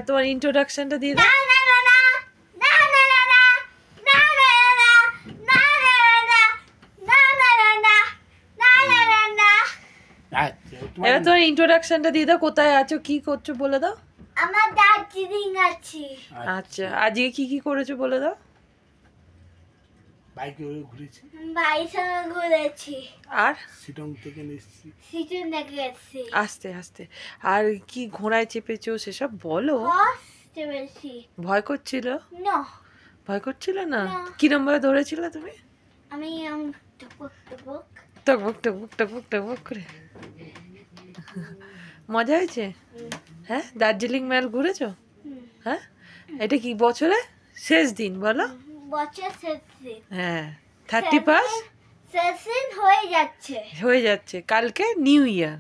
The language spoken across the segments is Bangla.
এবার তোমার ইন্ট্রোডাকশনটা দিয়ে দাও। এবার তোমার ইন্ট্রোডাকশনটা দিয়ে দাও, কোথায় আছো, কি করছো বলে দাও। আমার দার্জিলিং আছি। আচ্ছা, আজকে কি কি করেছো বলে দাও। বাইকে ঘুরেছি, বাইসা ঘুরেছি, আর সিটং থেকে এসেছি, সিজন দেখে এসেছি, আস্তে আস্তে। আর কি ঘোড়ায় চেপেছো সেসব বলো। ফার্স্ট বেশি ভয় করছিল? না, ভয় করছিল না? না। কিরম ভাবে ধরেছিলে তুমি? আমি টপক টপক টকবক টকবক টকবক টকবক করে। মজা হয়েছে? হ্যাঁ, দার্জিলিং মেল ঘুরেছো? হ্যাঁ, এটা কি বছরে শেষ দিন বলো? বছর শেষ দিন। হ্যাঁ, 31 শেষ দিন হয়ে যাচ্ছে, হয়ে যাচ্ছে, কালকে নিউ ইয়ার।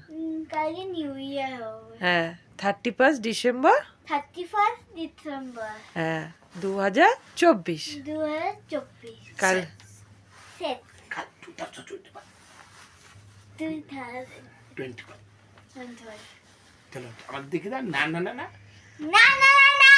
কালকে নিউ ইয়ার হবে। হ্যাঁ, 31 ডিসেম্বর 31 ডিসেম্বর হ্যাঁ 2024 2024 কাল। শেষ 2025। 2025। চলো আমার দেখে দাও। না না না না না না না না